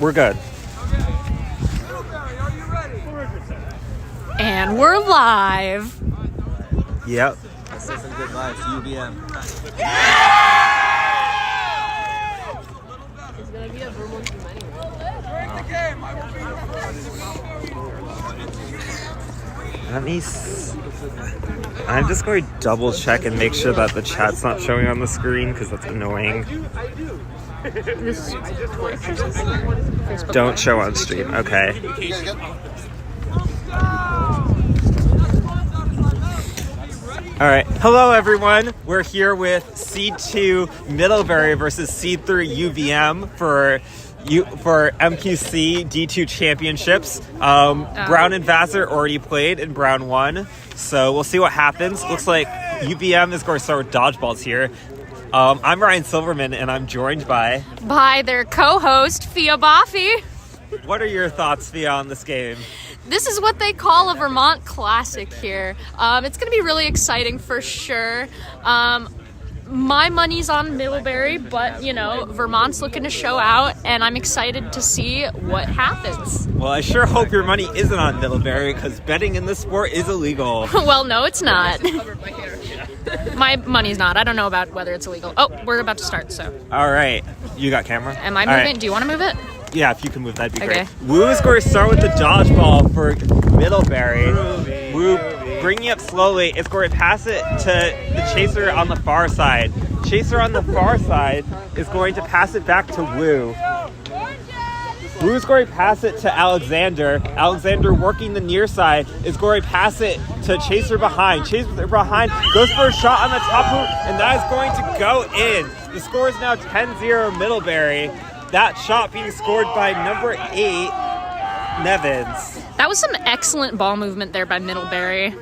We're good. And we're live. Yep. Let's say some good vibes. UVM. It's gonna be a Vermont team anyway. I'm just going to double check and make sure that the chat's not showing on the screen because that's annoying. This is Don't show on stream. Okay. All right. Hello, everyone. We're here with Seed 2 Middlebury versus Seed 3 UVM for MQC D2 championships. Brown and Vassar already played in Brown 1, so we'll see what happens. Looks like UVM is going to start with dodgeballs here. I'm Ryan Silverman, and I'm joined by their co-host, Fia Boffy. What are your thoughts, Fia, on this game? This is what they call a Vermont Classic here. It's going to be really exciting for sure. My money's on Middlebury, but, you know, Vermont's looking to show out, and I'm excited to see what happens. Well, I sure hope your money isn't on Middlebury, because betting in this sport is illegal. Well, no, it's not. My money's not. I don't know about whether it's illegal. Oh, we're about to start, so. All right. You got camera? Am I moving? Right. Do you want to move it? Yeah, if you can move, that'd be Okay. great. Woo is going to start with the dodgeball for Middlebury. Woo, bringing up slowly, is going to pass it to the chaser on the far side. Chaser on the far side is going to pass it back to Woo. Woo is going to pass it to Alexander. Alexander, working the near side, is going to pass it to Chaser behind. Chaser behind goes for a shot on the top hoop, and that is going to go in. The score is now 10-0 Middlebury. That shot being scored by number 8, Nevins. That was some excellent ball movement there by Middlebury.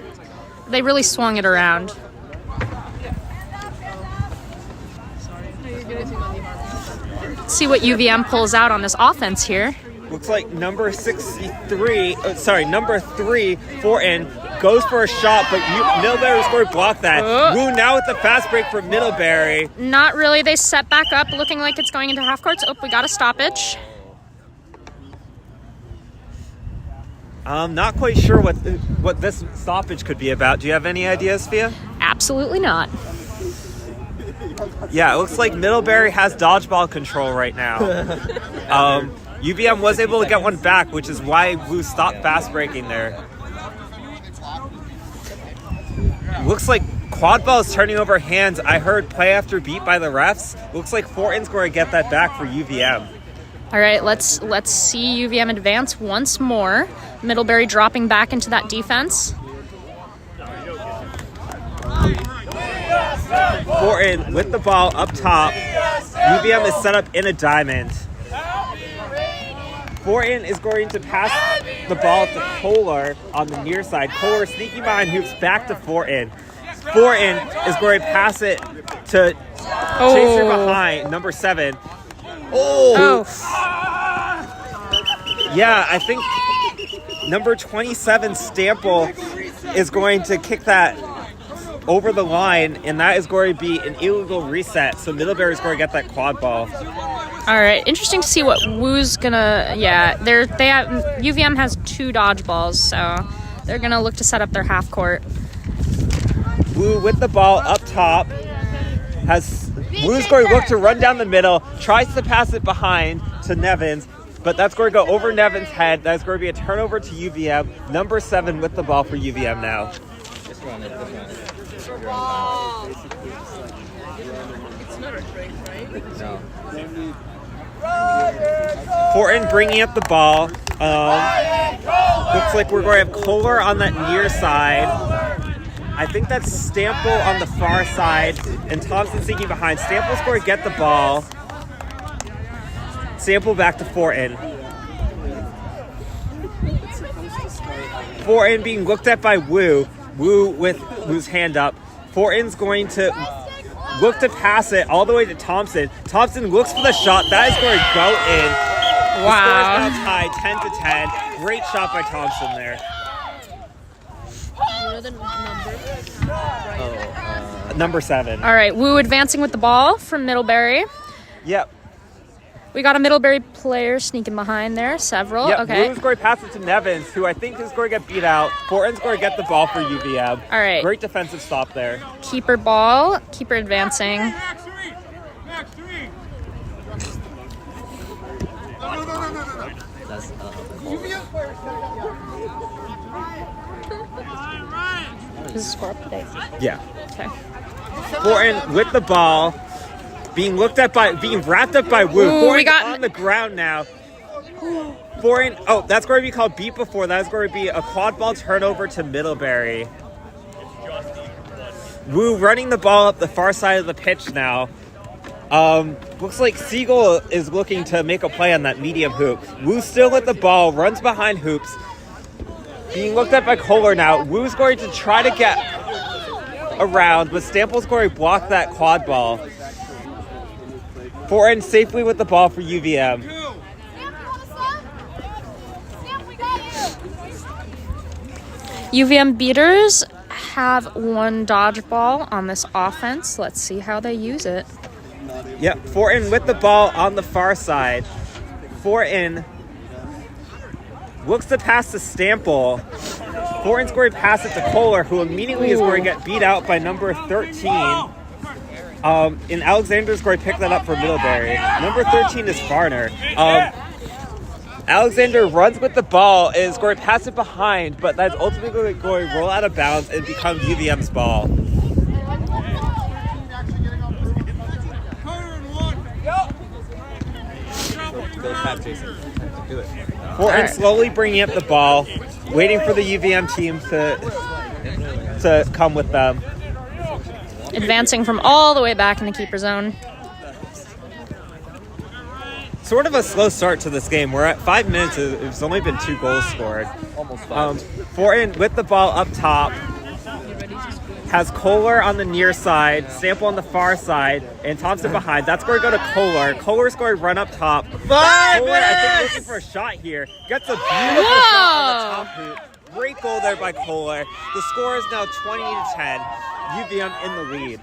They really swung it around. Let's see what UVM pulls out on this offense here. Looks like number 3, Fortin, goes for a shot, but Middlebury scored blocked that. Woo now with the fast break for Middlebury. Not really. They set back up, looking like it's going into half courts. Oh, we got a stoppage. I'm not quite sure what this stoppage could be about. Do you have any ideas, Fia? Absolutely not. Yeah, it looks like Middlebury has dodgeball control right now. UVM was able to get one back, which is why Woo stopped fast breaking there. Looks like quad ball is turning over hands. I heard play after beat by the refs. Looks like Fortin's going to get that back for UVM. All right, let's see UVM advance once more. Middlebury dropping back into that defense. Fortin with the ball up top. UVM is set up in a diamond. Fortin is going to pass the ball to Kohler on the near side. Kohler sneaking behind hoops back to Fortin. Fortin is going to pass it to Chaser behind, number 7. Yeah, I think number 27, Stample, is going to kick that over the line, and that is going to be an illegal reset. So Middlebury is going to get that quad ball. All right, interesting to see what Woo's gonna. Yeah, UVM has 2 dodgeballs, so they're gonna look to set up their half court. Woo with the ball up top. Woo's going to look to run down the middle, tries to pass it behind to Nevins, but that's going to go over Nevins' head. That's going to be a turnover to UVM. Number 7 with the ball for UVM now. Just run it. It's not a break, right? No. Fortin bringing up the ball. Looks like we're going to have Kohler on that near side. I think that's Stample on the far side, and Thompson sneaking behind. Stample's going to get the ball. Stample back to Fortin. Fortin being looked at by Woo. Woo with Woo's hand up. Fortin's going to look to pass it all the way to Thompson. Thompson looks for the shot. That is going to go in. Wow. The score is now tied 10-10. Great shot by Thompson there. You know the number? Number 7. All right, Woo advancing with the ball from Middlebury. Yep. We got a Middlebury player sneaking behind there. Several. Yep, Okay. Wu's going to pass it to Nevins, who I think is going to get beat out. Fortin's going to get the ball for UVM. All right. Great defensive stop there. Keeper ball. Keeper advancing. That's Is the score up today? Yeah. Okay. Fortin with the ball, being wrapped up by Wu. Ooh, Fortin we got- on the ground now. Fortin, oh, that's going to be called beat before. That's going to be a quad ball turnover to Middlebury. Wu running the ball up the far side of the pitch now. Looks like Siegel is looking to make a play on that medium hoop. Wu still with the ball, runs behind hoops. Being looked at by Kohler now. Wu's going to try to get around, but Stample's going to block that quad ball. Fortin safely with the ball for UVM. UVM beaters have one dodgeball on this offense. Let's see how they use it. Yep, Fortin with the ball on the far side. Fortin looks to pass to Stample. Fortin's going to pass it to Kohler, who immediately is going to get beat out by number 13. And Alexander's going to pick that up for Middlebury. Number 13 is Farner. Alexander runs with the ball, is going to pass it behind, but that's ultimately going to roll out of bounds and become UVM's ball. Go tap Jason. Do it. Fortin slowly bringing up the ball, waiting for the UVM team to come with them. Advancing from all the way back in the keeper zone. Sort of a slow start to this game. We're at 5 minutes. There's only been 2 goals scored. Almost 5. Fortin with the ball up top. Has Kohler on the near side, Stample on the far side, and Thompson behind. That's going to go to Kohler. Kohler's going to run up top. 5 Kohler, I think, minutes! looking for a shot here. Gets a beautiful shot on the top hoop. Great goal there by Kohler. The score is now 20-10. UVM in the lead.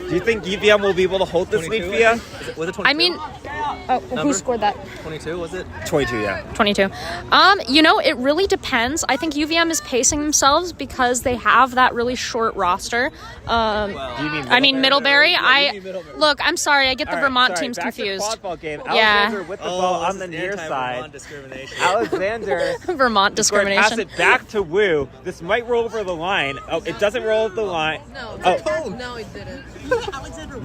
Do you think UVM will be able to hold this lead, 22, Fia? Was it 22? I mean, who Number? scored that? 22, was it? 22, yeah. 22. It really depends. I think UVM is pacing themselves because they have that really short roster. Do you mean Middlebury. Middlebury. Look, I'm sorry, I get the All right, Vermont sorry, teams back confused. To quad ball game. Yeah. Alexander with the ball on the this is near anti-Vermont side. discrimination. Alexander Vermont is going to discrimination. pass it back to Wu. This might roll over the line. Oh, it doesn't roll over the line. No, Oh. no, it didn't.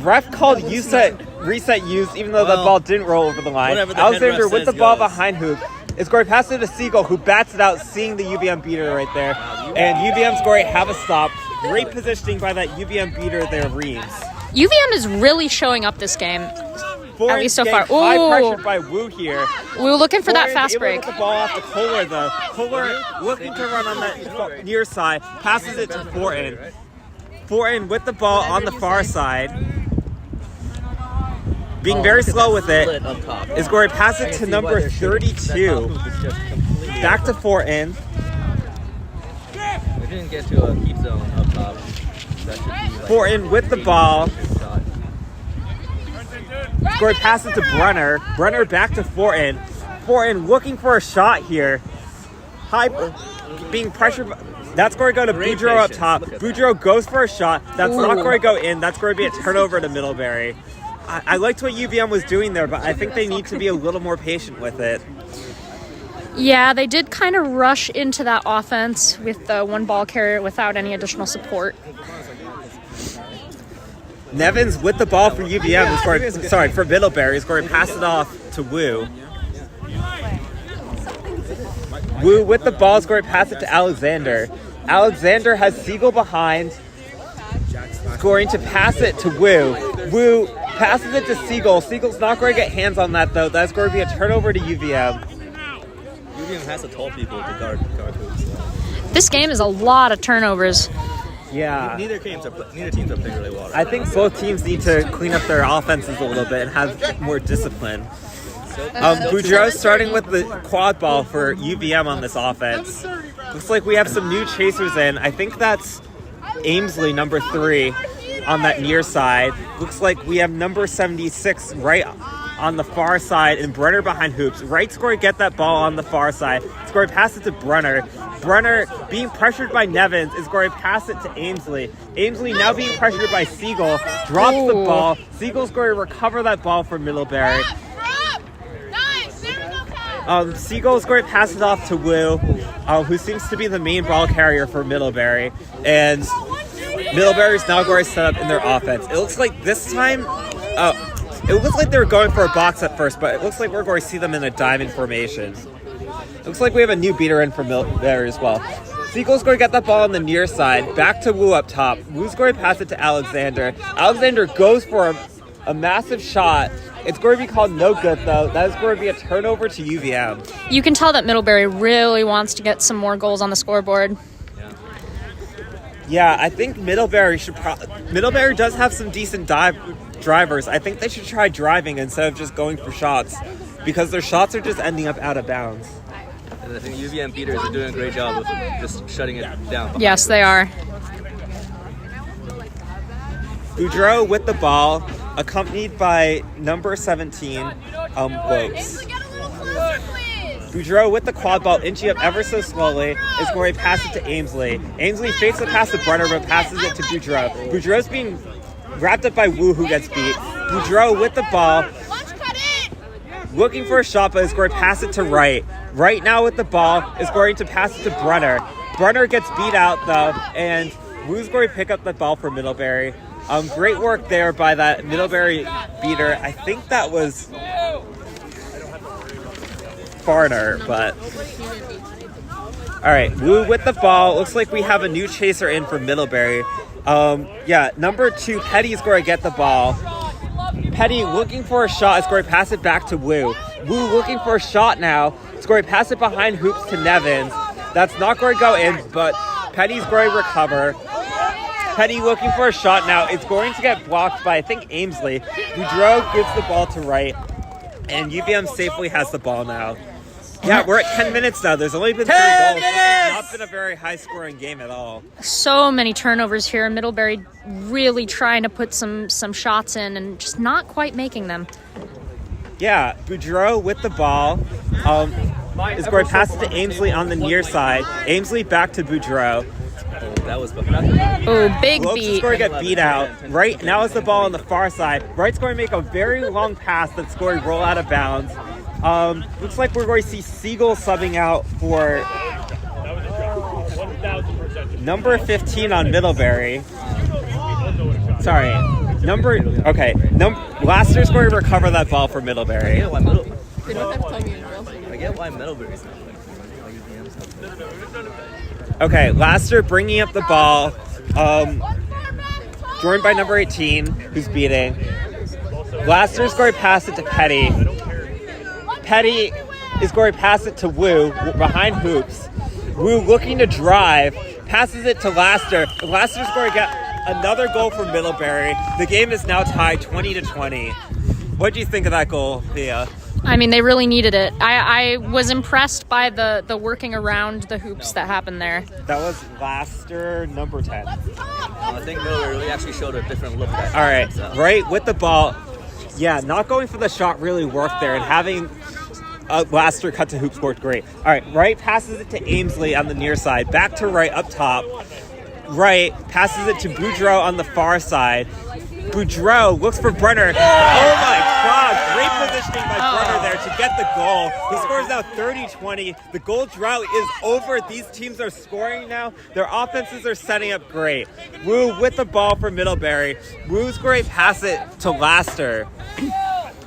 Ref called reset use, even though the Well, ball didn't roll over the line. whatever the head Alexander ref with the says ball goes. behind hoop is going to pass it to Siegel, who bats it out, seeing the UVM beater right there. And UVM's going to have a stop. Great positioning by that UVM beater there, Reeves. UVM is really showing up this game. Fortin least so getting far. High Ooh. pressure by Wu here. We were looking for that Fortin's fast able to break. get the ball off to Kohler, though. Kohler looking to run on that near side, passes it to Fortin. Fortin with the ball on the far side, being very slow with it, Split up top. is going to pass I it can to see why number they're shooting. 32. That top hoop is just completely Back to Fortin. We didn't get to a keep zone up top. That should be like Fortin with the ball. shot. Going to pass it to Brunner. Brunner back to Fortin. Fortin looking for a shot here. Being pressured. That's going to go to Great Boudreaux up patience. top. Look at Boudreaux goes for a shot. That's not Ooh. going to go in. That's going to be a turnover to Middlebury. I liked what UVM was doing there, but I think they need to be a little more patient with it. Yeah, they did kind of rush into that offense with the one ball carrier without any additional support. Nevins with the ball for UVM. For Middlebury. Is going to pass it off to Wu. Wu with the ball is going to pass it to Alexander. Alexander has Siegel behind. Going to pass it to Wu. Wu passes it to Siegel. Siegel's not going to get hands on that, though. That's going to be a turnover to UVM. UVM has to tall people to guard hoops. This game is a lot of turnovers. Yeah. Neither teams are playing really well. I think both teams need to clean up their offenses a little bit and have more discipline. Boudreaux starting with the quad ball for UVM on this offense. Looks like we have some new chasers in. I think that's Amesley, number 3, on that near side. Looks like we have number 76 right on the far side and Brunner behind hoops. Wright's going to get that ball on the far side. It's going to pass it to Brunner. Brunner, being pressured by Nevins, is going to pass it to Ainsley. Ainsley, now being pressured by Siegel, drops the ball. Siegel's going to recover that ball from Middlebury. Siegel's going to pass it off to Wu, who seems to be the main ball carrier for Middlebury. And Middlebury's now going to set up in their offense. It looks like this time, it looks like they were going for a box at first, but it looks like we're going to see them in a diamond formation. It looks like we have a new beater in for Middlebury as well. Siegel's going to get that ball on the near side, back to Wu up top. Wu's going to pass it to Alexander. Alexander goes for a massive shot. It's going to be called no good, though. That is going to be a turnover to UVM. You can tell that Middlebury really wants to get some more goals on the scoreboard. Yeah, I think Middlebury should Middlebury does have some decent drivers. I think they should try driving instead of just going for shots, because their shots are just ending up out of bounds. And I think UVM beaters are doing a great job with just shutting it down. Yes, they are. Boudreau with the ball, accompanied by number 17, Wokes. Boudreau with the quad ball, inching up ever so slowly, is going to pass it to Ainsley. Ainsley fakes the pass to Brunner, but passes it to Boudreau. Boudreau's being wrapped up by Wu, who gets beat. Boudreau with the ball, looking for a shot, but is going to pass it to Wright. Wright now with the ball is going to pass it to Brunner. Brunner gets beat out, though, and Wu's going to pick up the ball for Middlebury. Great work there by that Middlebury beater. I think that was Farner, but... Alright, Wu with the ball. Looks like we have a new chaser in for Middlebury. Number 2, Petty's going to get the ball. Petty looking for a shot is going to pass it back to Wu. Wu looking for a shot now. It's going to pass it behind hoops to Nevins. That's not going to go in, but Petty's going to recover. Petty looking for a shot now. It's going to get blocked by, I think, Ainsley. Boudreau gives the ball to Wright, and UVM safely has the ball now. Yeah, we're at 10 minutes now. There's only been 3 goals. This has not been a very high-scoring game at all. So many turnovers here. Middlebury really trying to put some shots in and just not quite making them. Yeah, Boudreau with the ball is going to pass it to Ainsley on the near side. Ainsley back to Boudreau. That was big Lopes beat. is going to get beat out. Wright now has the ball on the far side. Wright's going to make a very long pass that's going to roll out of bounds. Looks like we're going to see Siegel subbing out for number 15 on Middlebury. Sorry. Laster's going to recover that ball for Middlebury. They don't have tummy in Brazil. I get why Middlebury's not Okay, Laster bringing up the ball. Joined by number 18, who's beating. Laster's going to pass it to Petty. Petty is going to pass it to Wu behind hoops. Wu looking to drive, passes it to Laster. Laster's going to get another goal from Middlebury. The game is now tied 20-20. What do you think of that goal, Thea? I mean, they really needed it. I was impressed by the working around the hoops that happened there. That was Laster, number 10. I think Middlebury really actually showed a different look. All right, Right with the ball. Yeah, not going for the shot really worked there, and having Laster cut to hoops worked great. All right, Wright passes it to Ainsley on the near side. Back to Wright up top. Wright passes it to Boudreau on the far side. Boudreau looks for Brunner. Oh my God, great positioning by Brunner there to get the goal. He scores now 30-20. The goal drought is over. These teams are scoring now. Their offenses are setting up great. Wu with the ball for Middlebury. Wu's going to pass it to Laster.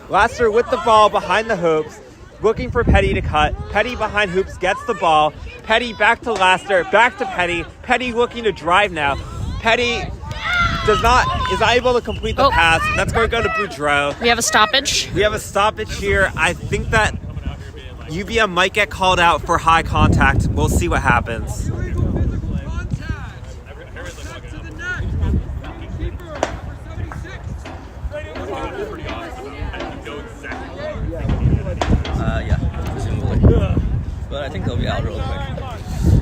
Laster with the ball behind the hoops, looking for Petty to cut. Petty behind hoops gets the ball. Petty back to Laster, back to Petty. Petty looking to drive now. Petty is not able to complete the pass. That's going to go to Boudreau. We have a stoppage. We have a stoppage here. I think that UVM might get called out for high contact. We'll see what happens. But I think they'll be out real quick.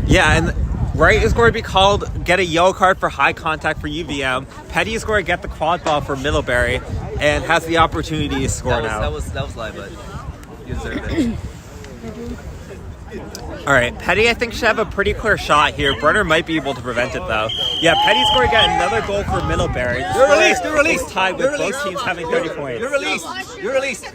Yeah, and Wright is going to be called, get a yellow card for high contact for UVM. Petty is going to get the quad ball for Middlebury. and has the opportunity to score now. That was live, but you deserved it. All right, Petty, I think, should have a pretty clear shot here. Brunner might be able to prevent it, though. Yeah, Petty's going to get another goal for Middlebury. You're released. You're released. It's tied with both teams having 30 points. You're released. You're released.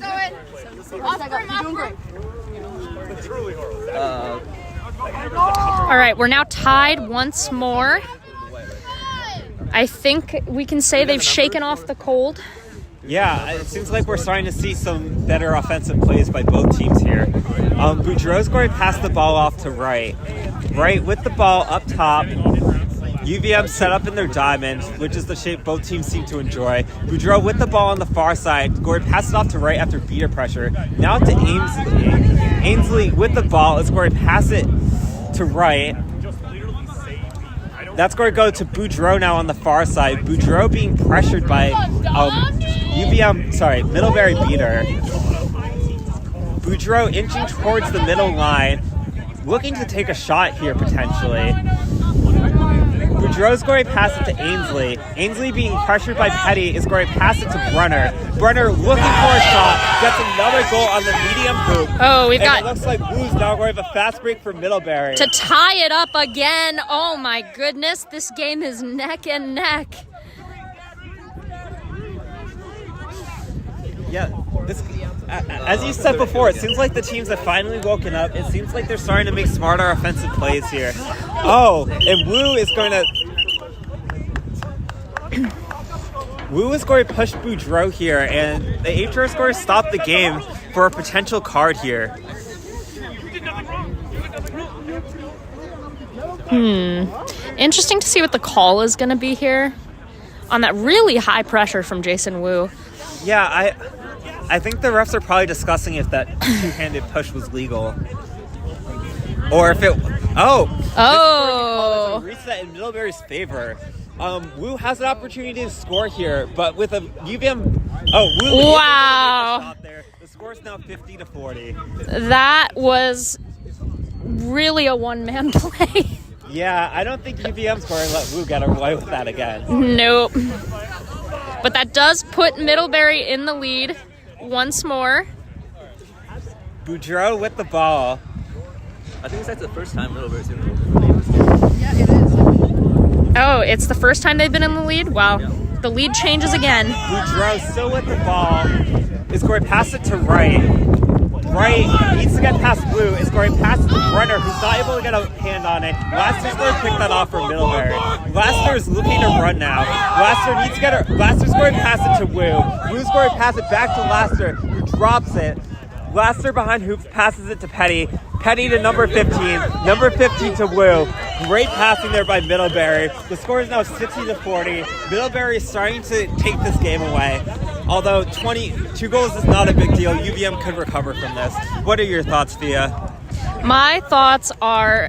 All right, we're now tied once more. I think we can say they've shaken off the cold. Yeah, it seems like we're starting to see some better offensive plays by both teams here. Boudreau's going to pass the ball off to Wright. Wright with the ball up top. UVM set up in their diamond, which is the shape both teams seem to enjoy. Boudreau with the ball on the far side. Going to pass it off to Wright after beater pressure. Now to Ainsley. Ainsley with the ball is going to pass it to Wright. That's going to go to Boudreau now on the far side. Boudreau being pressured by Middlebury beater. Boudreau inching towards the middle line, looking to take a shot here potentially. Boudreau's going to pass it to Ainsley. Ainsley being pressured by Petty is going to pass it to Brunner. Brunner looking for a shot, gets another goal on the medium hoop. Oh, it looks like Wu's now going to have a fast break for Middlebury. To tie it up again. Oh my goodness, this game is neck and neck. Yeah, as you said before, it seems like the teams have finally woken up. It seems like they're starting to make smarter offensive plays here. Oh, and Wu is going to push Boudreau here, and the HR is going to stop the game for a potential card here. Interesting to see what the call is going to be here on that really high pressure from Jason Wu. Yeah, I think the refs are probably discussing if that two-handed push was legal. Or if it... Oh! Reset in Middlebury's favor. Wu has an opportunity to score here, but with a UVM... Wu... Wow! There. The score is now 50-40. That was really a one-man play. Yeah, I don't think UVM's going to let Wu get away with that again. Nope. But that does put Middlebury in the lead once more. Boudreau with the ball. I think it's like the first time Middlebury's in the lead. Yeah, it is. Oh, it's the first time they've been in the lead? Wow. Yeah. The lead changes again. Boudreau still with the ball. Is going to pass it to Wright. Wright needs to get past Wu. Is going to pass it to Brunner, who's not able to get a hand on it. Laster's going to pick that off from Middlebury. Laster is looking to run now. Laster's going to pass it to Wu. Wu's going to pass it back to Laster, who drops it. Laster behind hoops passes it to Petty. Petty to number 15. Number 15 to Wu. Great passing there by Middlebury. The score is now 60-40. Middlebury is starting to take this game away. Although 22 goals is not a big deal, UVM could recover from this. What are your thoughts, Thea? My thoughts are,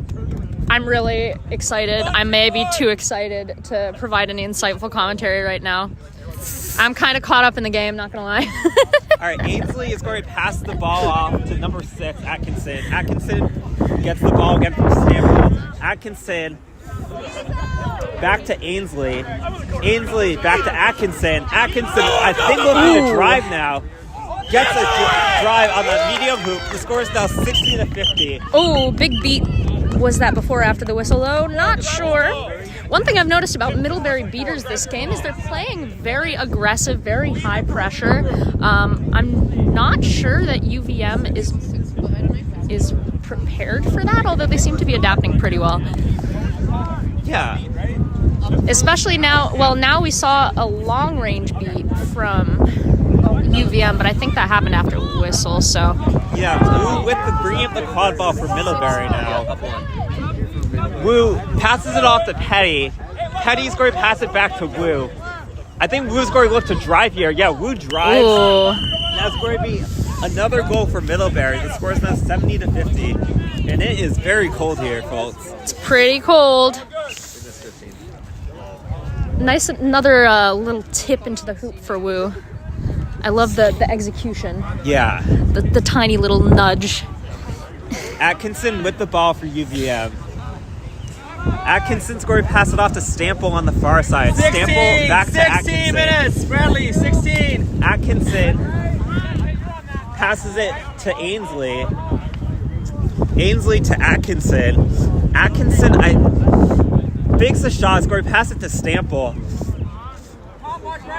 I'm really excited. I may be too excited to provide any insightful commentary right now. I'm kind of caught up in the game, not gonna lie. All right, Ainsley is going to pass the ball off to number 6, Atkinson. Atkinson gets the ball again from Samuel. Atkinson back to Ainsley. Ainsley back to Atkinson. Atkinson, I think, looking to drive now. Gets a drive on the medium hoop. The score is now 60-50. Oh, big beat. Was that before or after the whistle, though? Not sure. One thing I've noticed about Middlebury beaters this game is they're playing very aggressive, very high pressure. I'm not sure that UVM is prepared for that, although they seem to be adapting pretty well. Yeah. Especially now, now we saw a long-range beat from UVM, but I think that happened after whistle, so... Yeah, Wu with bringing up the quad ball for Middlebury now. Wu passes it off to Petty. Petty's going to pass it back to Wu. I think Wu's going to look to drive here. Yeah, Wu drives. Ooh. That's going to be another goal for Middlebury. The score is now 70-50. And it is very cold here, folks. It's pretty cold. Nice, another little tip into the hoop for Wu. I love the execution. Yeah. The tiny little nudge. Atkinson with the ball for UVM. Atkinson's going to pass it off to Stample on the far side. Stample back to Atkinson. 16 minutes, Bradley, 16. Atkinson passes it to Ainsley. Ainsley to Atkinson. Atkinson fakes a shot. Is going to pass it to Stample.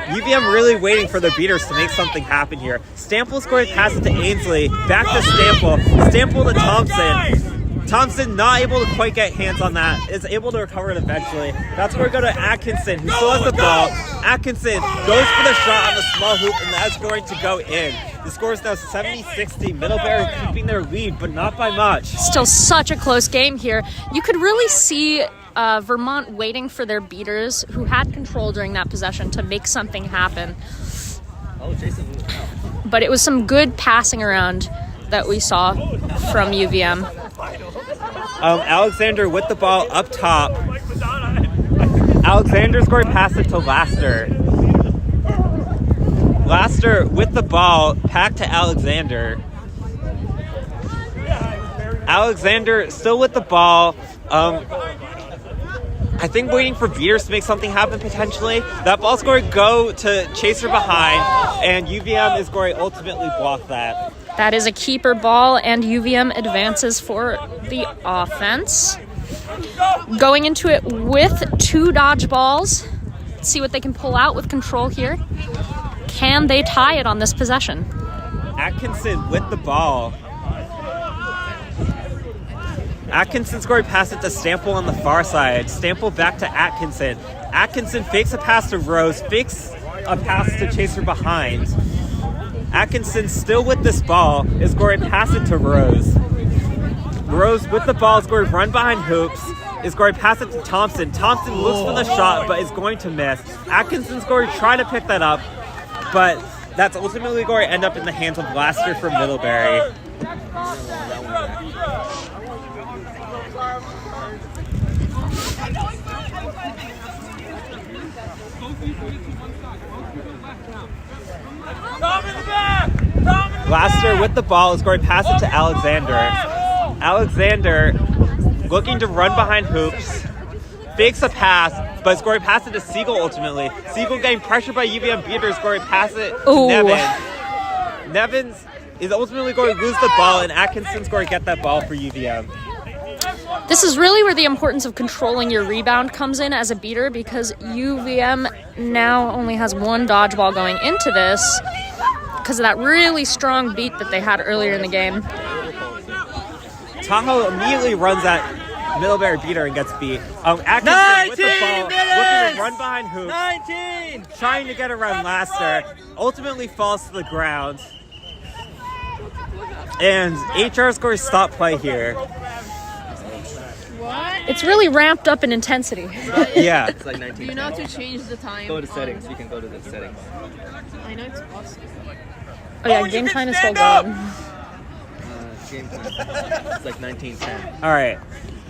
UVM really waiting for the beaters to make something happen here. Stample's going to pass it to Ainsley. Back to Stample. Stample to Thompson. Thompson not able to quite get hands on that. Is able to recover it eventually. That's where we go to Atkinson, who still has the ball. Atkinson goes for the shot on the small hoop, and that's going to go in. The score is now 70-60. Middlebury keeping their lead, but not by much. Still such a close game here. You could really see Vermont waiting for their beaters, who had control during that possession, to make something happen. Oh, Jason. But it was some good passing around that we saw from UVM. Alexander with the ball up top. Alexander's going to pass it to Laster. Laster with the ball, back to Alexander. Alexander still with the ball. I think waiting for beaters to make something happen potentially. That ball's going to go to Chaser behind, and UVM is going to ultimately block that. That is a keeper ball, and UVM advances for the offense. Going into it with 2 dodgeballs. Let's see what they can pull out with control here. Can they tie it on this possession? Atkinson with the ball. Atkinson's going to pass it to Stample on the far side. Stample back to Atkinson. Atkinson fakes a pass to Rose, fakes a pass to Chaser behind. Atkinson still with this ball is going to pass it to Rose. Rose with the ball is going to run behind hoops, is going to pass it to Thompson. Thompson looks for the shot, but is going to miss. Atkinson's going to try to pick that up, but that's ultimately going to end up in the hands of Laster from Middlebury. Laster with the ball is going to pass it to Alexander. Alexander looking to run behind hoops. Fakes a pass, but is going to pass it to Siegel ultimately. Siegel getting pressured by UVM beaters, going to pass it to Nevins. Nevins is ultimately going to lose the ball, and Atkinson's going to get that ball for UVM. This is really where the importance of controlling your rebound comes in as a beater, because UVM now only has 1 dodgeball going into this because of that really strong beat that they had earlier in the game. Tahoe immediately runs at Middlebury beater and gets beat. Atkinson with the ball, looking to run behind hoops. 19! Trying to get around Laster. Ultimately falls to the ground. And HR is going to stop play here. It's really ramped up in intensity. Yeah. It's like 19. Do you know how to change the time? Go to settings. You can go to the settings. I know it's possible. Oh yeah, game time is still going. Game time. It's like 19:10. All right.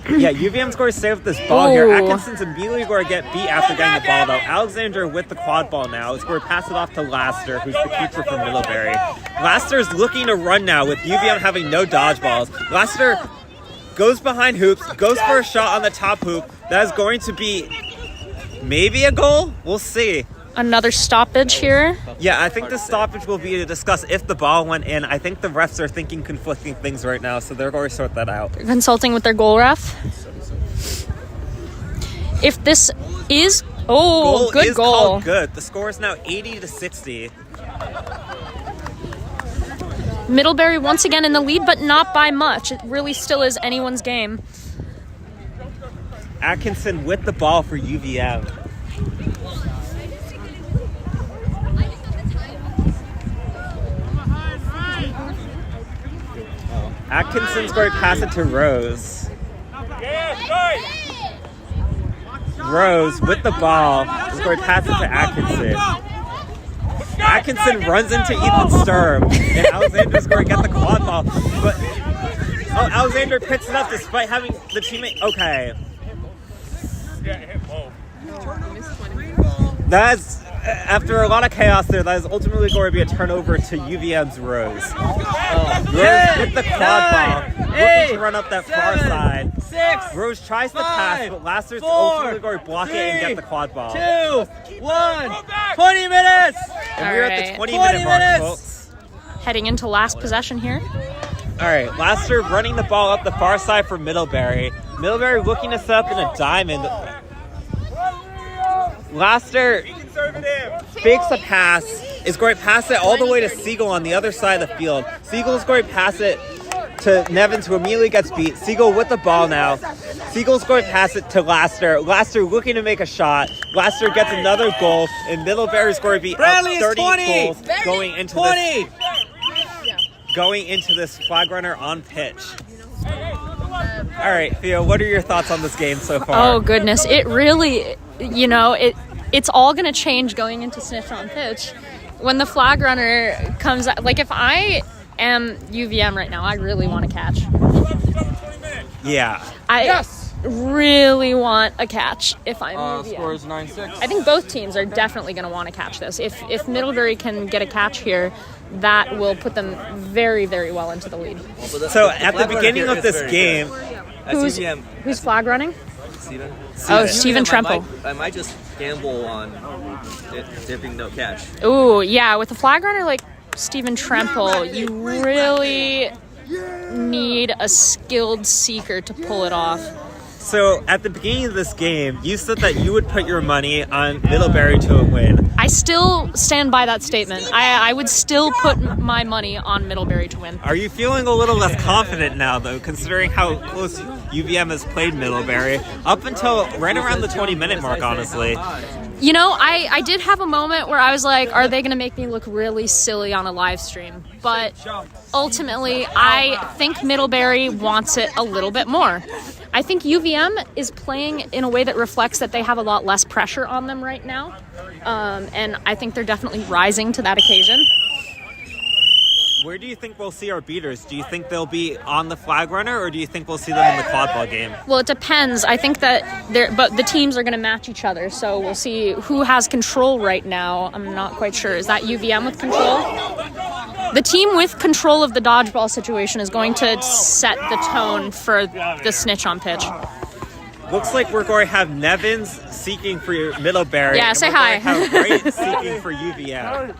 Yeah, UVM's going to stay with this ball here. Atkinson's immediately going to get beat after getting the ball, though. Alexander with the quad ball now is going to pass it off to Laster, who's the keeper from Middlebury. Laster's looking to run now with UVM having no dodgeballs. Laster goes behind hoops, goes for a shot on the top hoop. That is going to be maybe a goal? We'll see. Another stoppage here. Yeah, I think the stoppage will be to discuss if the ball went in. I think the refs are thinking conflicting things right now, so they're going to sort that out. Consulting with their goal ref. If this is... Oh, good goal. Called good. The score is now 80-60. Middlebury once again in the lead, but not by much. It really still is anyone's game. Atkinson with the ball for UVM. Atkinson's going to pass it to Rose. Rose with the ball is going to pass it to Atkinson. Atkinson runs into Ethan Sturm, and Alexander's going to get the quad ball. But Alexander picks it up despite having the teammate. Okay. That's after a lot of chaos there. That is ultimately going to be a turnover to UVM's Rose. Rose with the quad ball, looking to run up that far side. 6, Rose tries to 5, pass, but Laster's 4, ultimately going to block it and 3, get the quad ball. 2, 1. 20 minutes. And we're at Alright. the 20-minute mark, minutes. folks. Heading into last possession here. All right, Laster running the ball up the far side for Middlebury. Middlebury looking to set up in a diamond. Laster fakes a pass, is going to pass it all the way to Siegel on the other side of the field. Siegel's going to pass it to Nevins, who immediately gets beat. Siegel with the ball now. Siegel's going to pass it to Laster. Laster looking to make a shot. Laster gets another goal, and Middlebury's going to be Bradley up is 30 20. goals going into 20. this flag runner on pitch. All right, Theo, what are your thoughts on this game so far? Oh goodness, it really, it's all gonna change going into snitch on pitch. When the flag runner comes out, like if I am UVM right now, I really want to catch. Yeah. I really want a catch if I'm UVM. Score is 9-6. I think both teams are definitely going to want to catch this. If Middlebury can get a catch here, that will put them very, very well into the lead. So at the beginning of this game, Who's flag running? Steven? Oh, Steven Tremple. I might just gamble on it dipping no catch. Ooh, yeah, with a flag runner like Steven Tremple, you really need a skilled seeker to pull it off. so at the beginning of this game, you said that you would put your money on Middlebury to win. I still stand by that statement. I would still put my money on Middlebury to win. Are you feeling a little less confident now, though, considering how close UVM has played Middlebury up until right around the 20-minute mark, honestly? You know, I did have a moment where I was like, are they going to make me look really silly on a live stream? But ultimately, I think Middlebury wants it a little bit more. I think UVM is playing in a way that reflects that they have a lot less pressure on them right now. And I think they're definitely rising to that occasion. Where do you think we'll see our beaters? Do you think they'll be on the flag runner, or do you think we'll see them in the quad ball game? Well, it depends. I think that but the teams are going to match each other, so we'll see who has control right now. I'm not quite sure. Is that UVM with control? The team with control of the dodgeball situation is going to set the tone for the snitch on pitch. Looks like we're going to have Nevins seeking for Middlebury. Yeah, say hi. And we're going to have Wright seeking for UVM.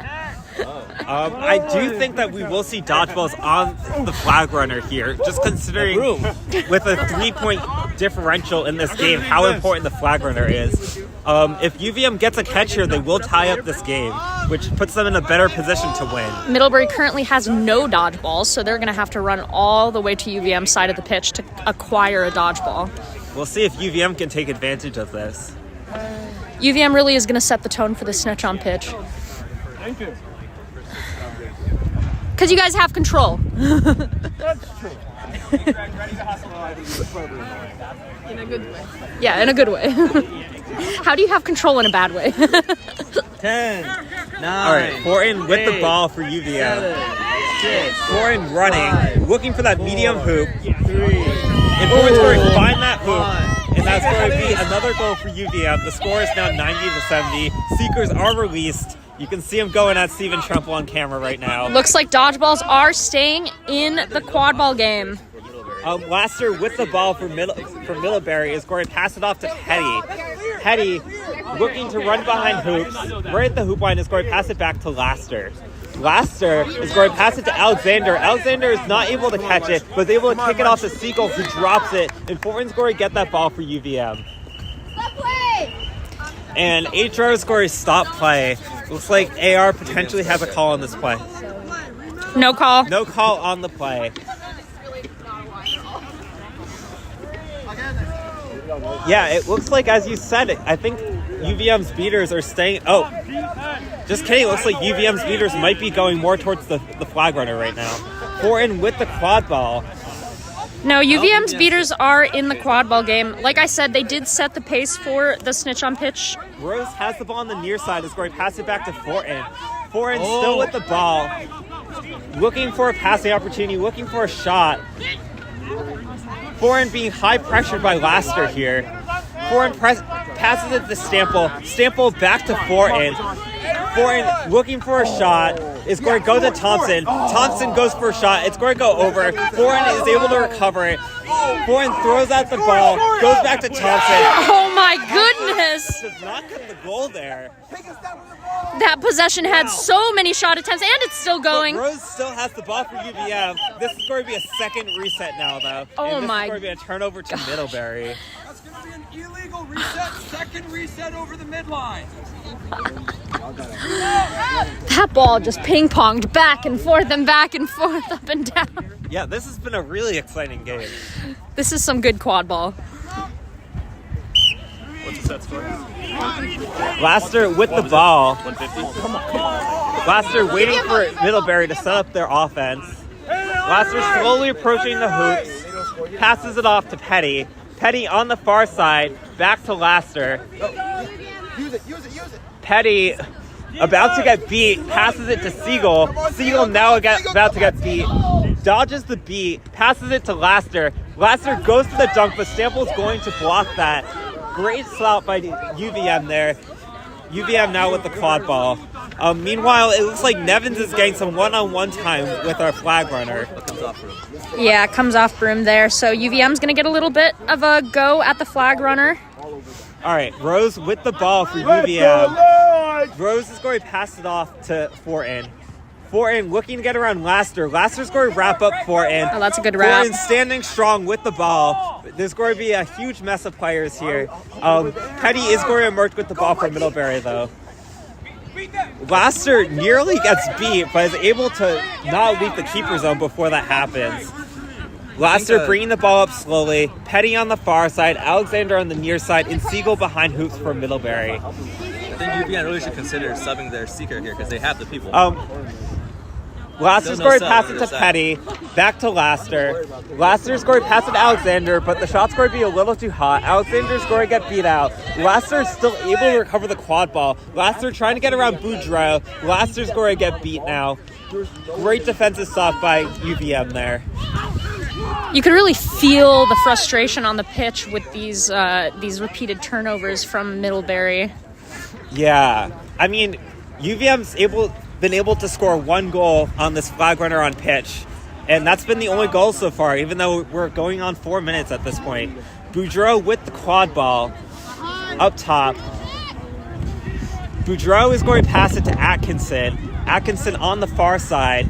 I do think that we will see dodgeballs on the flag runner here, just considering with a 3-point differential in this game how important the flag runner is. If UVM gets a catch here, they will tie up this game, which puts them in a better position to win. Middlebury currently has no dodgeballs, so they're going to have to run all the way to UVM's side of the pitch to acquire a dodgeball. We'll see if UVM can take advantage of this. UVM really is going to set the tone for the snitch on pitch. Thank you. Because you guys have control. That's true. In a good way. Yeah, in a good way. How do you have control in a bad way? 10, 9. All right, Fortin with the ball for UVM. Fortin running, looking for that medium hoop. And Fortin's going to find that hoop, and that's going to be another goal for UVM. The score is now 90-70. Seekers are released. You can see him going at Steven Tremple on camera right now. Looks like dodgeballs are staying in the quad ball game. Laster with the ball for Middlebury is going to pass it off to Hetty. Hetty, looking to run behind hoops, right at the hoop line, is going to pass it back to Laster. Laster is going to pass it to Alexander. Alexander is not able to catch it, but is able to kick it off to Siegel, who drops it, and Fortin's going to get that ball for UVM. And HR is going to stop play. Looks like AR potentially has a call on this play. No call. No call on the play. Yeah, it looks like, as you said, I think UVM's beaters are staying... Oh, just kidding. It looks like UVM's beaters might be going more towards the flag runner right now. Fortin with the quad ball. No, UVM's beaters are in the quad ball game. Like I said, they did set the pace for the snitch on pitch. Rose has the ball on the near side, is going to pass it back to Fortin. Fortin still with the ball, looking for a passing opportunity, looking for a shot. Fortin being high pressured by Laster here. Fortin passes it to Stample. Stample back to Fortin. Fortin looking for a shot, It's going to go to Thompson. Thompson goes for a shot. It's going to go over. Foreign is able to recover it. Foreign throws out the ball, goes back to Thompson. Oh my goodness! Does not get the goal there. That possession had so many shot attempts, and it's still going. But Rose still has the ball for UVM. This is going to be a second reset now, though. Oh and this my is going to be a turnover to Middlebury. That's going to be an illegal reset. Second reset over the midline. That ball just ping-ponged back and forth, up and down. Yeah, this has been a really exciting game. This is some good quad ball. What's the set score? Laster with the ball. 150. Laster waiting for Middlebury to set up their offense. Laster slowly approaching the hoops. Passes it off to Petty. Petty on the far side. Back to Laster. Use it. Petty about to get beat. Passes it to Siegel. Siegel now about to get beat. Dodges the beat. Passes it to Laster. Laster goes to the dunk, but Stample's going to block that. Great slot by UVM there. UVM now with the quad ball. Meanwhile, it looks like Nevins is getting some one-on-one time with our flag runner. Yeah, it comes off broom there. So UVM's going to get a little bit of a go at the flag runner. All right, Rose with the ball for UVM. Rose is going to pass it off to Fortin. Fortin looking to get around Laster. Laster's going to wrap up Fortin. Oh, that's a good wrap. Fortin standing strong with the ball. There's going to be a huge mess of players here. Petty is going to emerge with the ball from Middlebury, though. Laster nearly gets beat, but is able to not leave the keeper zone before that happens. Laster bringing the ball up slowly. Petty on the far side, Alexander on the near side, and Siegel behind hoops for Middlebury. I think UVM really should consider subbing their seeker here because they have the people. Laster's going to pass it to Petty. Back to Laster. Laster's going to pass it to Alexander, but the shot's going to be a little too hot. Alexander's going to get beat out. Laster's still able to recover the quad ball. Laster trying to get around Boudreaux. Laster's going to get beat now. Great defensive stop by UVM there. You can really feel the frustration on the pitch with these repeated turnovers from Middlebury. Yeah. I mean, UVM's been able to score one goal on this flag runner on pitch, and that's been the only goal so far, even though we're going on 4 minutes at this point. Boudreaux with the quad ball up top. Boudreaux is going to pass it to Atkinson. Atkinson on the far side.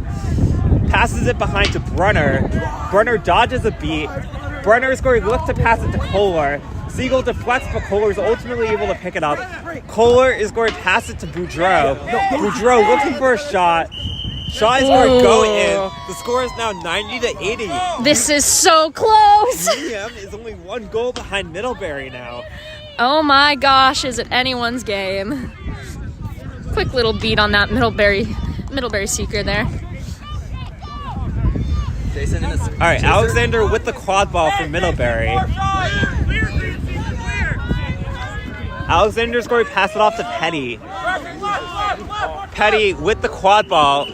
Passes it behind to Brunner. Brunner dodges a beat. Brunner is going to look to pass it to Kohler. Siegel deflects, but Kohler is ultimately able to pick it up. Kohler is going to pass it to Boudreaux. Boudreaux looking for a shot. Shot is going to go in. The score is now 90-80. This is so close. UVM is only one goal behind Middlebury now. Oh my gosh, is it anyone's game? Quick little beat on that Middlebury seeker there. Jason in his All right, Alexander with the quad ball for Middlebury. Alexander's going to pass it off to Petty. Petty with the quad ball.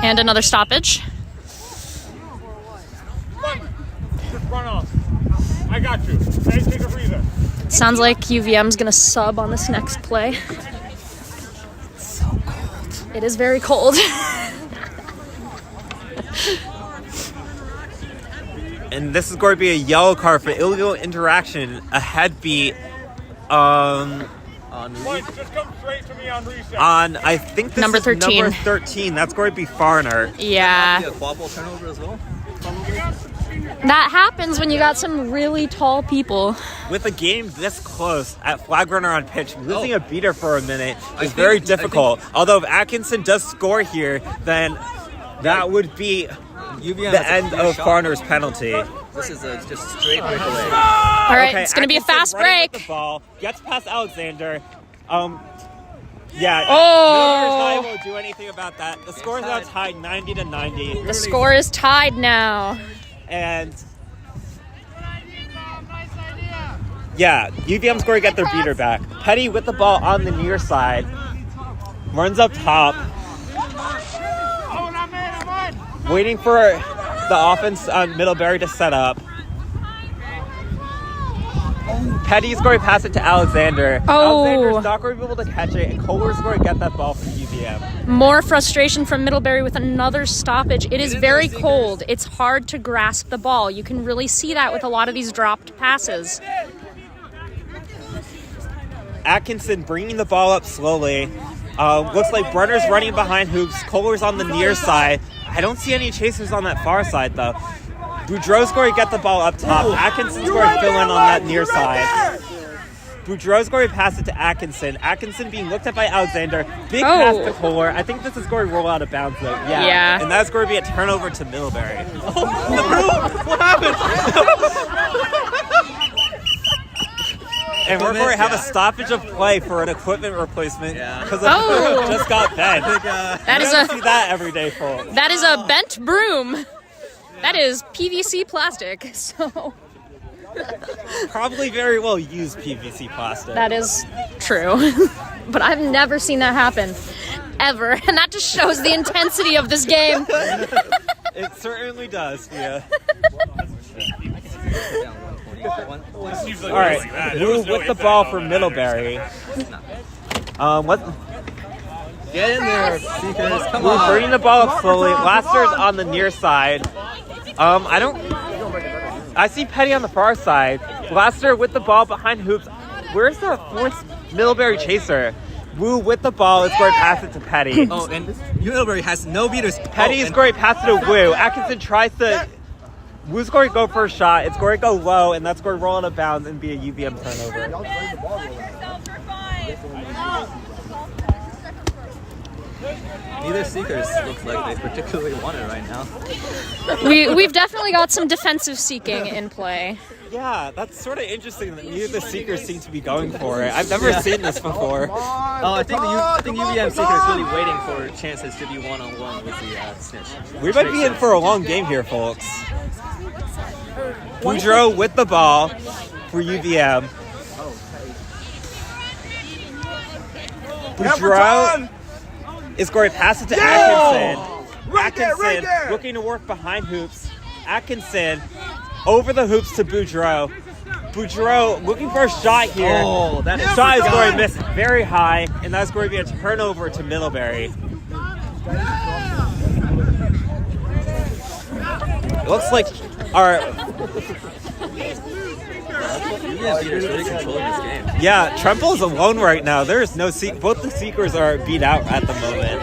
And another stoppage. Just run off. I got you. Hey, take a breather. Sounds like UVM's gonna sub on this next play. It's so cold. It is very cold. And this is going to be a yellow card for illegal interaction, a head beat. Mike, just come straight to me on reset. I think this Number is 13. number 13. That's going to be Farner. Yeah. a quad ball turnover as well. That happens when you got some really tall people. With a game this close at flag runner on pitch, losing a beater for a minute is think- very difficult. Although if Atkinson does score here, then that would be UVM the has a end clear of shot. Farner's penalty. This is a just straight breakaway. All right, Okay, it's gonna be a Atkinson fast running with break. The ball gets past Alexander. Oh. Middlebury's not able to do anything about that. The score is now tied 90-90. The score is tied now. And yeah, UVM's going to get their beater back. Petty with the ball on the near side. Runs up top. Waiting for the offense on Middlebury to set up. Petty's going to pass it to Alexander. Oh. Alexander's not going to be able to catch it, and Kohler's going to get that ball from UVM. More frustration from Middlebury with another stoppage. It is very cold. It's hard to grasp the ball. You can really see that with a lot of these dropped passes. Atkinson bringing the ball up slowly. Looks like Brenner's running behind hoops. Kohler's on the near side. I don't see any chasers on that far side, though. Boudreau's going to get the ball up top. Atkinson's going to fill in on that near side. Boudreau's going to pass it to Atkinson. Atkinson being looked at by Alexander. Big pass to Kohler. I think this is going to roll out of bounds, though. Yeah. And that's going to be a turnover to Middlebury. What happened? And we're going to have a stoppage of play for an equipment replacement because Oh. just got bent. That is You don't see that every day, folks. That is a bent broom. That is PVC plastic. So Probably very well used PVC plastic. that is true. But I've never seen that happen. Ever. And that just shows the intensity of this game. It certainly does, yeah. All right, Wu with the ball for Middlebury. What? Get in there, Seekers. Come Wu on. bringing the ball up slowly. Laster's on the near side. I see Petty on the far side. Laster with the ball behind hoops. Where's the fourth Middlebury chaser? Wu with the ball is going to pass it to Petty. Oh, and Middlebury has no beaters. Petty is going to pass it to Wu. Atkinson tries to. Wu's going to go for a shot. It's going to go low, and that's going to roll out of bounds and be a UVM turnover. Neither Seekers looks like they particularly want it right now. We've definitely got some defensive seeking in play. Yeah, that's sort of interesting that neither of the Seekers seem to be going for it. I've never seen this before. Oh, I think UVM Seeker is really waiting for chances to be one-on-one with the snitch. We might be in for a long game here, folks. Boudreau with the ball for UVM. Boudreau is going to pass it to Atkinson. Atkinson looking to work behind hoops. Atkinson over the hoops to Boudreau. Boudreau looking for a shot here. Oh, that shot is going to miss very high, and that's going to be a turnover to Middlebury. It looks like our UVM beaters really controlling this game. yeah, Tremple is alone right now. There is no both the Seekers are beat out at the moment.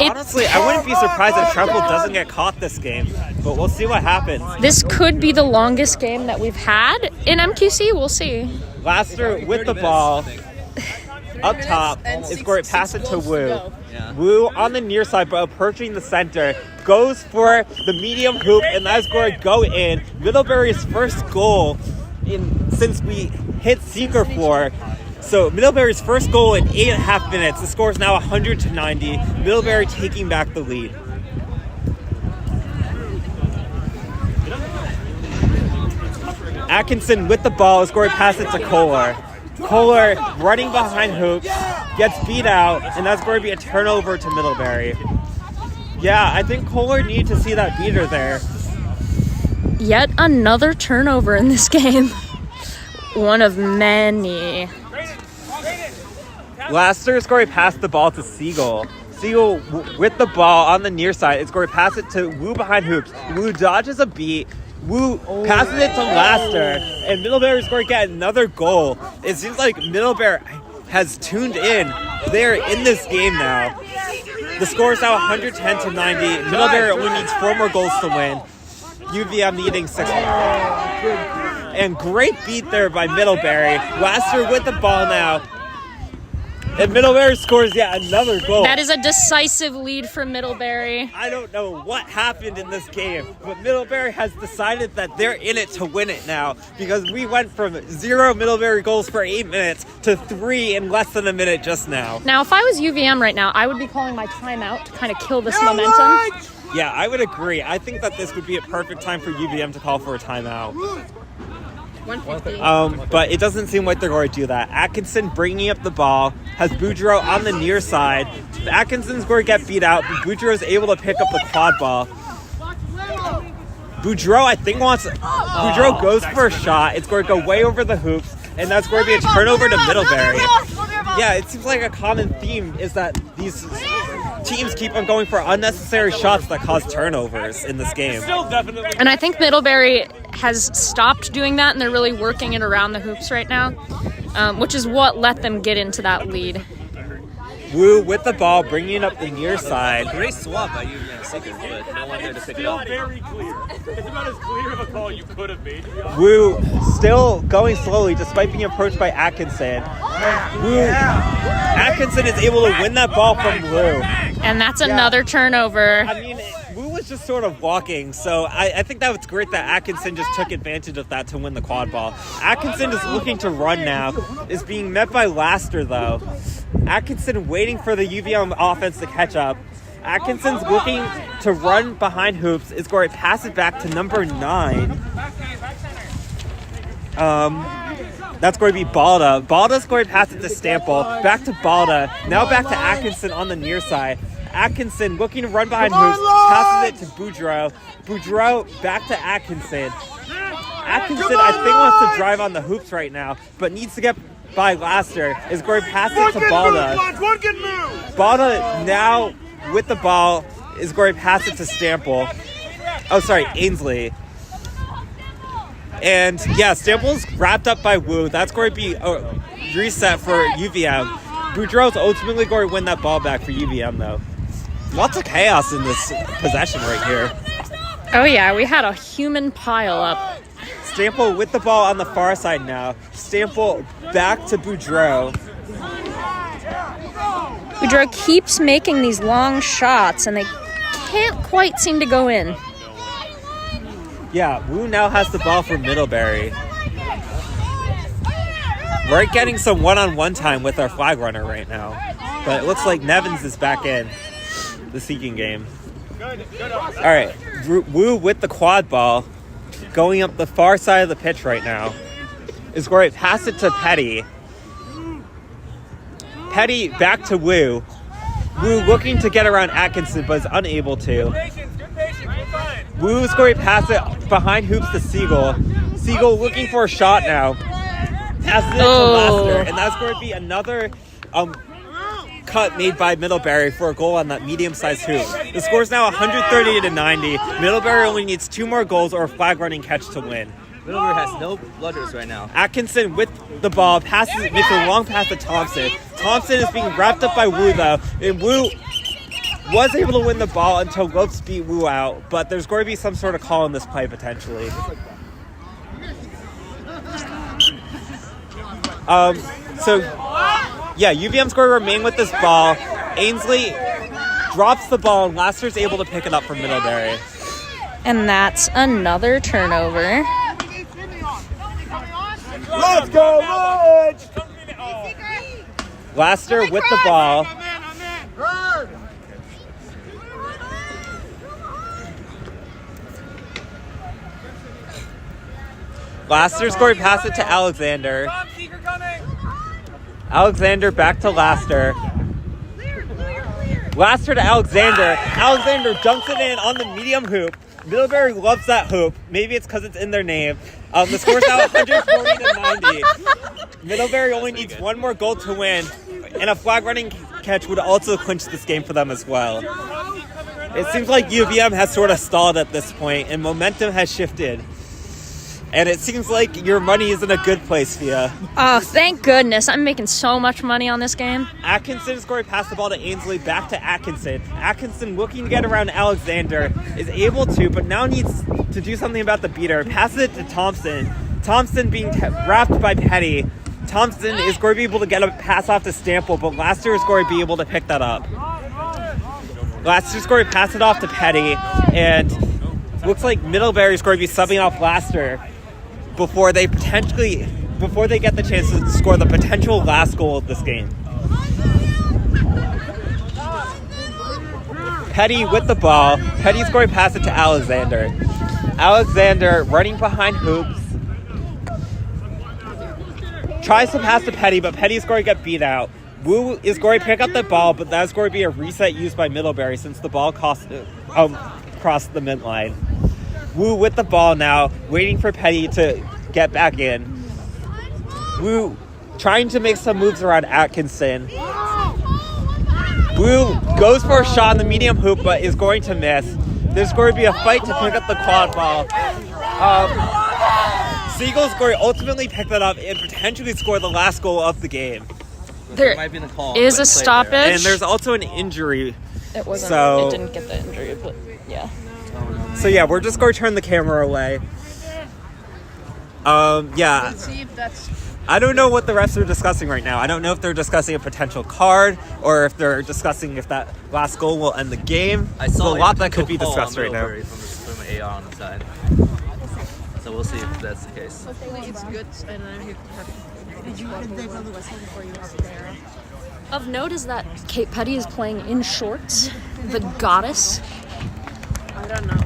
Honestly, I wouldn't be surprised if Tremple doesn't get caught this game, but we'll see what happens. This could be the longest game that we've had in MQC. We'll see. Laster with the ball up top is going to pass it to Wu. Yeah. Wu on the near side, but approaching the center, goes for the medium hoop, and that's going to go in. Middlebury's first goal since we hit Seeker floor. So Middlebury's first goal in 8.5 minutes. The score is now 100-90. Middlebury taking back the lead. Atkinson with the ball is going to pass it to Kohler. Kohler running behind hoops, gets beat out, and that's going to be a turnover to Middlebury. Yeah, I think Kohler needs to see that beater there. Yet another turnover in this game. One of many. Laster is going to pass the ball to Siegel. Siegel with the ball on the near side is going to pass it to Wu behind hoops. Wu dodges a beat. Wu passes it to Laster, and Middlebury is going to get another goal. It seems like Middlebury has tuned in. They're in this game now. The score is now 110-90. Middlebury only needs 4 more goals to win. UVM needing 6 more. And great beat there by Middlebury. Laster with the ball now. And Middlebury scores yet another goal. That is a decisive lead for Middlebury. I don't know what happened in this game, but Middlebury has decided that they're in it to win it now, because we went from 0 Middlebury goals for 8 minutes to 3 in less than a minute just now. Now, if I was UVM right now, I would be calling my timeout to kind of kill this momentum. Yeah, I would agree. I think that this would be a perfect time for UVM to call for a timeout. 150. But it doesn't seem like they're going to do that. Atkinson bringing up the ball, has Boudreau on the near side. Atkinson's going to get beat out, but Boudreau's able to pick up the quad ball. Boudreaux, I think, Boudreaux goes for a shot. It's going to go way over the hoops, and that's going to be a turnover to Middlebury. Yeah, it seems like a common theme is that these teams keep on going for unnecessary shots that cause turnovers in this game. And I think Middlebury has stopped doing that, and they're really working it around the hoops right now, which is what let them get into that lead. Wu with the ball, bringing it up the near side. Great swap by UVM Seekers, but no one there to pick it up. Very clear. It's about as clear of a call you could have made. Wu still going slowly despite being approached by Atkinson. Atkinson is able to win that ball from Wu. And that's another turnover. I mean, Wu was just sort of walking, so I think that was great that Atkinson just took advantage of that to win the quad ball. Atkinson is looking to run now, is being met by Laster though. Atkinson waiting for the UVM offense to catch up. Atkinson's looking to run behind hoops, is going to pass it back to number 9. That's going to be Balda. Balda's going to pass it to Stample. Back to Balda. Now back to Atkinson on the near side. Atkinson looking to run behind hoops. Passes it to Boudreaux. Boudreaux back to Atkinson. Atkinson, I think, wants to drive on the hoops right now, but needs to get by Laster. Is going to pass it to Balda. Balda now with the ball is going to pass it to Stample. Oh, sorry, Ainsley. And yeah, Stample's wrapped up by Wu. That's going to be a reset for UVM. Boudreaux's ultimately going to win that ball back for UVM, though. Lots of chaos in this possession right here. Oh yeah, we had a human pile up. Stample with the ball on the far side now. Stample back to Boudreaux. Boudreaux keeps making these long shots, and they can't quite seem to go in. Yeah, Wu now has the ball for Middlebury. We're getting some one-on-one time with our flag runner right now. But it looks like Nevins is back in the Seeking game. All right, Wu with the quad ball, going up the far side of the pitch right now, is going to pass it to Petty. Petty back to Wu. Wu looking to get around Atkinson, but is unable to. Wu is going to pass it behind hoops to Siegel. Siegel looking for a shot now. Passes it to Laster, and that's going to be another cut made by Middlebury for a goal on that medium-sized hoop. The score is now 130-90. Middlebury only needs 2 more goals or a flag running catch to win. Middlebury has no blooders right now. Atkinson with the ball makes a long pass to Thompson. Thompson is being wrapped up by Wu though, and Wu was able to win the ball until Lopes beat Wu out, but there's going to be some sort of call on this play potentially. Yeah, UVM's going to remain with this ball. Ainsley drops the ball, and Laster's able to pick it up from Middlebury. And that's another turnover. Let's go, Lodge! Laster with the ball. Laster's going to pass it to Alexander. Alexander back to Laster. Laster to Alexander. Alexander dunks it in on the medium hoop. Middlebury loves that hoop. Maybe it's because it's in their name. The score's now 140-90. Middlebury only needs 1 more goal to win, and a flag running catch would also clinch this game for them as well. It seems like UVM has sort of stalled at this point, and momentum has shifted. And it seems like your money is in a good place, Fia. Oh, thank goodness. I'm making so much money on this game. Atkinson is going to pass the ball to Ainsley, back to Atkinson. Atkinson looking to get around Alexander, is able to, but now needs to do something about the beater. Passes it to Thompson. Thompson being wrapped by Petty. Thompson is going to be able to get a pass off to Stample, but Laster is going to be able to pick that up. Laster's going to pass it off to Petty, and looks like Middlebury is going to be subbing off Laster before they get the chance to score the potential last goal of this game. Petty with the ball. Petty's going to pass it to Alexander. Alexander running behind hoops. Tries to pass to Petty, but Petty's going to get beat out. Wu is going to pick up the ball, but that's going to be a reset used by Middlebury since the ball crossed the midline. Wu with the ball now, waiting for Petty to get back in. Wu trying to make some moves around Atkinson. Wu goes for a shot in the medium hoop, but is going to miss. There's going to be a fight to pick up the quad ball. Siegel's going to ultimately pick that up and potentially score the last goal of the game. There might be a call, is a stoppage. And there's also an injury. It wasn't. So- It didn't get the injury, but yeah. So yeah, we're just going to turn the camera away. Yeah. See if that's I don't know what the refs are discussing right now. I don't know if they're discussing a potential card or if they're discussing if that last goal will end the game. I saw There's a lot that could be discussed right now. From AR on the side. So we'll see if that's the case. hopefully it's good and I'm here Of note is that Kate Petty is playing in shorts. The goddess. I don't know.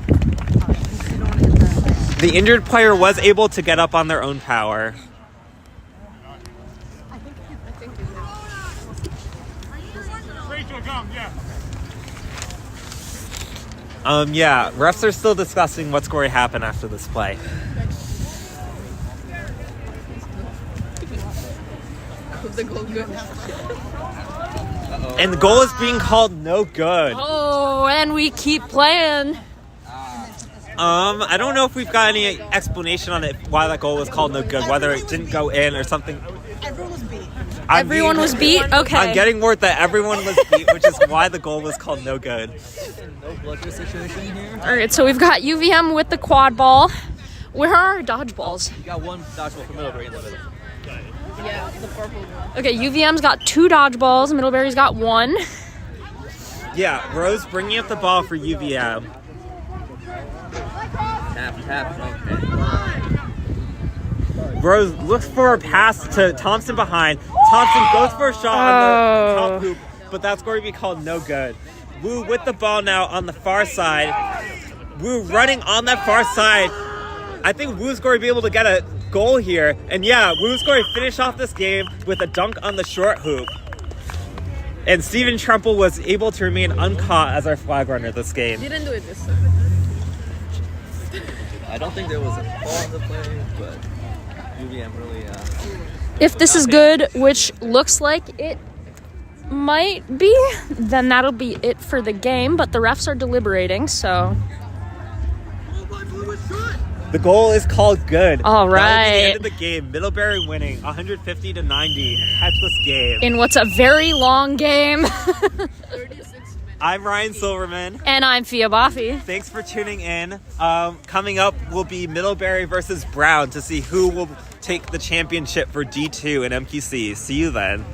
The injured player was able to get up on their own power. Rachel, come, yeah. Yeah, refs are still discussing what's going to happen after this play. The goal good. And the goal is being called no good. Oh, and we keep playing. I don't know if we've got any explanation on it why that goal was called no good, whether it didn't go in or something. Everyone was beat. Everyone was beat? Okay. I'm getting word that everyone was beat, which is why the goal was called no good. No blocker situation here. All right, so we've got UVM with the quad ball. Where are our dodgeballs? You got one dodgeball for Middlebury in the middle. Yeah, the purple one. Okay, UVM's got 2 dodgeballs. Middlebury's got 1. Yeah, Rose bringing up the ball for UVM. Tap. Okay. Rose looks for a pass to Thompson behind. Thompson goes for a shot on the top hoop, but that's going to be called no good. Wu with the ball now on the far side. Wu running on that far side. I think Wu's going to be able to get a goal here. And yeah, Wu's going to finish off this game with a dunk on the short hoop. And Steven Tremple was able to remain uncaught as our flag runner this game. Didn't do it this time. I don't think there was a ball in the play, but UVM really. If this is good, which looks like it might be, then that'll be it for the game. But the refs are deliberating, so. The goal is called good. All That will be the right. end of the game. Middlebury winning 150-90. Catchless game. In what's a very long game. 36 minutes. I'm Ryan Silverman. And I'm Fia Baffi. Thanks for tuning in. Coming up will be Middlebury versus Brown to see who will take the championship for D2 in MQC. See you then.